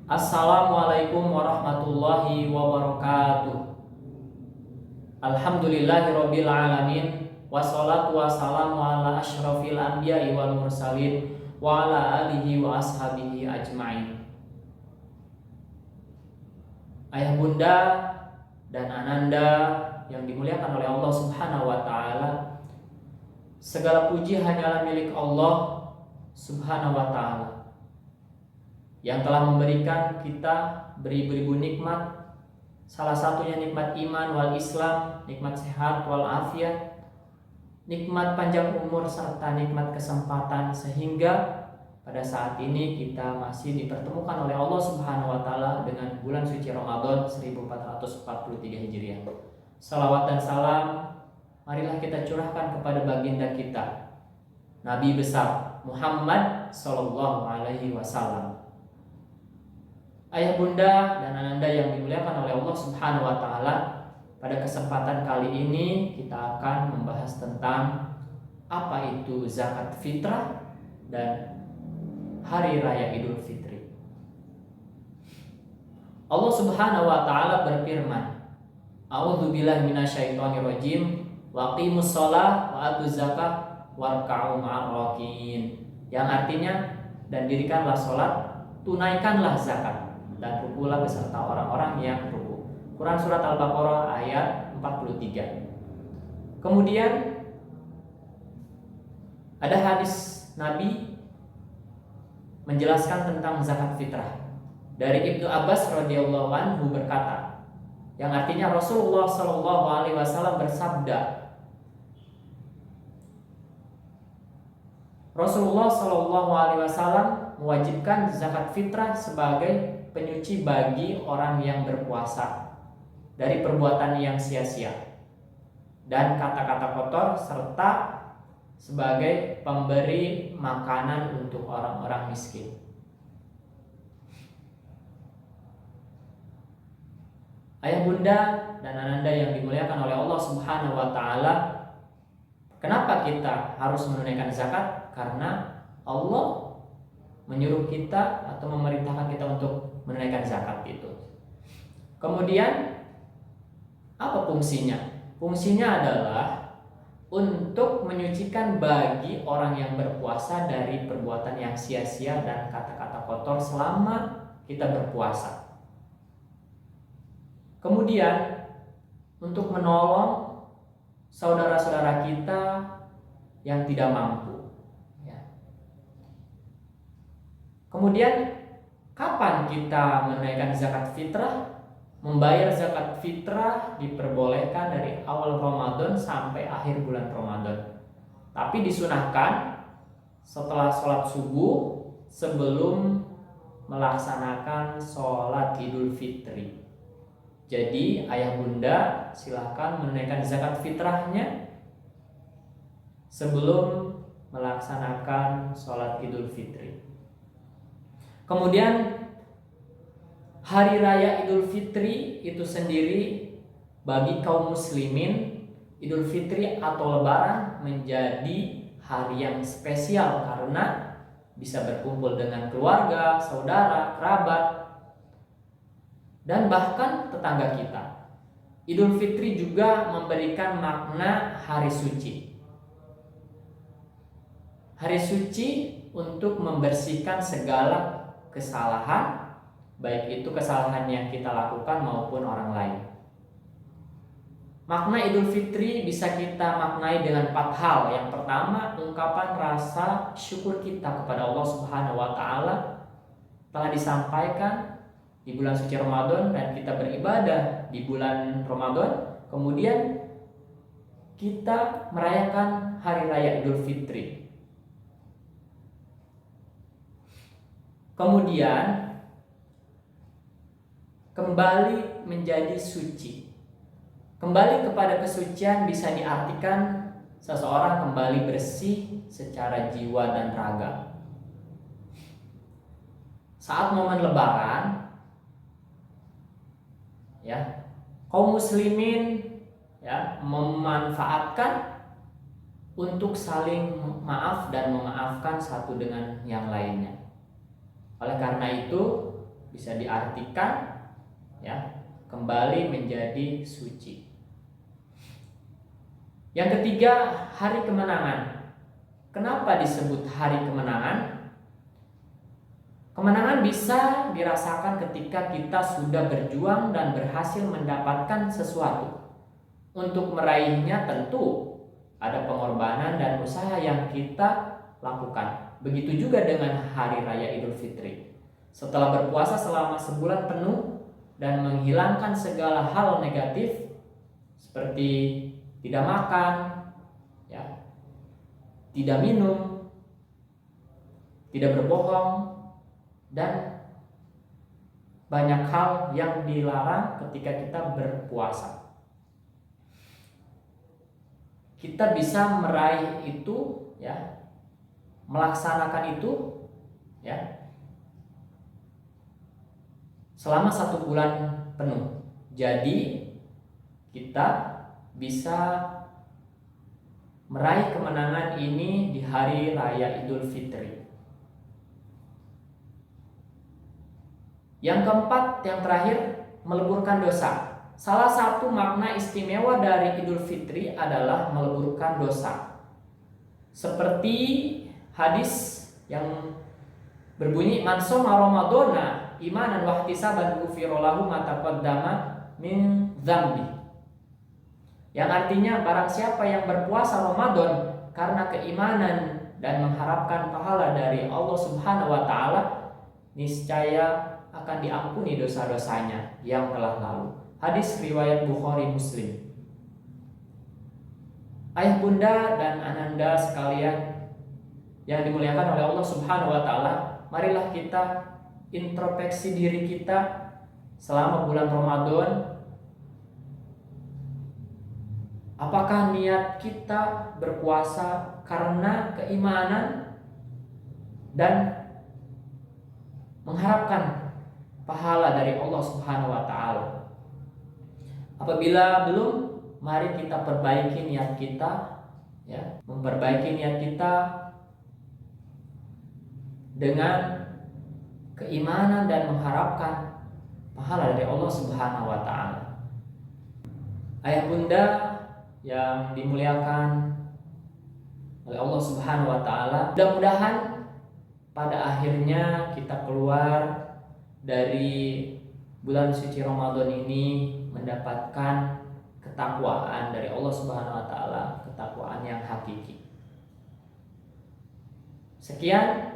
Assalamualaikum warahmatullahi wabarakatuh. Alhamdulillahirabbil alamin. Wassalatu wassalamu ala asyrafil anbiya'i wal mursalin wa ala alihi wa ashabihi ajmain. Ayah bunda dan ananda yang dimuliakan oleh Allah Subhanahu wa taala, segala puji hanyalah milik Allah Subhanahu wa taala yang telah memberikan kita beribu-ribu nikmat. Salah satunya nikmat iman wal Islam, nikmat sehat wal afiat, nikmat panjang umur serta nikmat kesempatan, sehingga pada saat ini kita masih dipertemukan oleh Allah Subhanahu wa taala dengan bulan suci Ramadan 1443 Hijriah. Salawat dan salam marilah kita curahkan kepada baginda kita, Nabi besar Muhammad sallallahu alaihi wasallam. Ayah bunda dan ananda yang dimuliakan oleh Allah Subhanahu wa taala, pada kesempatan kali ini kita akan membahas tentang apa itu zakat fitrah dan hari raya Idul Fitri. Allah Subhanahu wa taala berfirman, A'udzubillahi minasyaitonirrajim, waqimus shalah wa atuz zakah warka'u ma'ar rakiin. Yang artinya, dan dirikanlah salat, tunaikanlah zakat, dan rukulah beserta orang-orang yang ruku. Quran surat Al-Baqarah ayat 43. Kemudian ada hadis Nabi menjelaskan tentang zakat fitrah. Dari Ibnu Abbas radhiyallahu anhu berkata, yang artinya Rasulullah shallallahu alaihi wasallam bersabda, Rasulullah shallallahu alaihi wasallam mewajibkan zakat fitrah sebagai penyuci bagi orang yang berpuasa dari perbuatan yang sia-sia dan kata-kata kotor, serta sebagai pemberi makanan untuk orang-orang miskin. Ayah bunda dan ananda yang dimuliakan oleh Allah Subhanahu wa taala, kenapa kita harus menunaikan zakat? Karena Allah menyuruh kita atau memerintahkan kita untuk menunaikan zakat itu. Kemudian apa fungsinya? Fungsinya adalah untuk menyucikan bagi orang yang berpuasa dari perbuatan yang sia-sia dan kata-kata kotor selama kita berpuasa. Kemudian untuk menolong saudara-saudara kita yang tidak mampu. Kemudian kapan kita menunaikan zakat fitrah? Membayar zakat fitrah diperbolehkan dari awal Ramadan sampai akhir bulan Ramadan. Tapi disunahkan setelah sholat subuh sebelum melaksanakan sholat Idul Fitri. Jadi ayah bunda silahkan menunaikan zakat fitrahnya sebelum melaksanakan sholat Idul Fitri. Kemudian hari raya Idul Fitri itu sendiri bagi kaum muslimin, Idul Fitri atau Lebaran menjadi hari yang spesial karena bisa berkumpul dengan keluarga, saudara, kerabat, dan bahkan tetangga kita. Idul Fitri juga memberikan makna hari suci. Hari suci untuk membersihkan segala kesalahan, baik itu kesalahan yang kita lakukan maupun orang lain. Makna Idul Fitri bisa kita maknai dengan 4 hal. Yang pertama, ungkapan rasa syukur kita kepada Allah Subhanahu wa taala telah disampaikan di bulan suci Ramadan dan kita beribadah di bulan Ramadan. Kemudian kita merayakan hari raya Idul Fitri. Kemudian kembali menjadi suci. Kembali kepada kesucian bisa diartikan seseorang kembali bersih secara jiwa dan raga. Saat momen Lebaran, kaum muslimin memanfaatkan untuk saling maaf dan memaafkan satu dengan yang lainnya. Oleh karena itu, bisa diartikan ya, kembali menjadi suci. Yang ketiga, hari kemenangan. Kenapa disebut hari kemenangan? Kemenangan bisa dirasakan ketika kita sudah berjuang dan berhasil mendapatkan sesuatu. Untuk meraihnya tentu ada pengorbanan dan usaha yang kita lakukan. Begitu juga dengan hari raya Idul Fitri. Setelah berpuasa selama sebulan penuh dan menghilangkan segala hal negatif seperti tidak makan, ya, tidak minum, tidak berbohong, dan banyak hal yang dilarang ketika kita berpuasa. Kita bisa meraih itu, ya, melaksanakan itu, ya, selama 1 bulan penuh. Jadi kita bisa meraih kemenangan ini di hari raya Idul Fitri. Yang keempat, yang terakhir, meleburkan dosa. Salah satu makna istimewa dari Idul Fitri adalah meleburkan dosa. Seperti hadis yang berbunyi, man shoma ramadhana imanan wa ihtisaban ghufira lahu ma taqaddama min dzambi. Yang artinya, barang siapa yang berpuasa Ramadan karena keimanan dan mengharapkan pahala dari Allah Subhanahu wa taala, niscaya akan diampuni dosa-dosanya yang telah lalu. Hadis riwayat Bukhari Muslim. Ayah bunda dan ananda sekalian yang dimuliakan oleh Allah Subhanahu wa taala, marilah kita introspeksi diri kita selama bulan Ramadan. Apakah niat kita berpuasa karena keimanan dan mengharapkan pahala dari Allah Subhanahu wa taala? Apabila belum, mari kita perbaiki niat kita, ya, memperbaiki niat kita dengan keimanan dan mengharapkan pahala dari Allah Subhanahu wa taala. Ayah bunda yang dimuliakan oleh Allah Subhanahu wa taala, mudah-mudahan pada akhirnya kita keluar dari bulan suci Ramadan ini mendapatkan ketakwaan dari Allah Subhanahu wa taala, ketakwaan yang hakiki. Sekian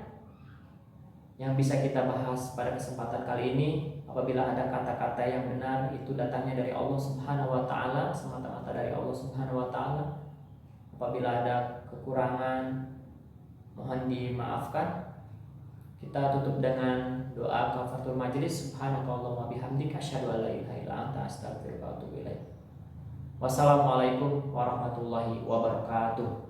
yang bisa kita bahas pada kesempatan kali ini. Apabila ada kata-kata yang benar, itu datangnya dari Allah Subhanahu wa taala, semata-mata dari Allah Subhanahu wa taala. Apabila ada kekurangan, mohon dimaafkan. Kita tutup dengan doa kafaratul majlis. Subhanakallahumma bihamdika asyhadu an la ilaha illa anta astaghfiruka wa atubu ilaik. Wassalamualaikum warahmatullahi wabarakatuh.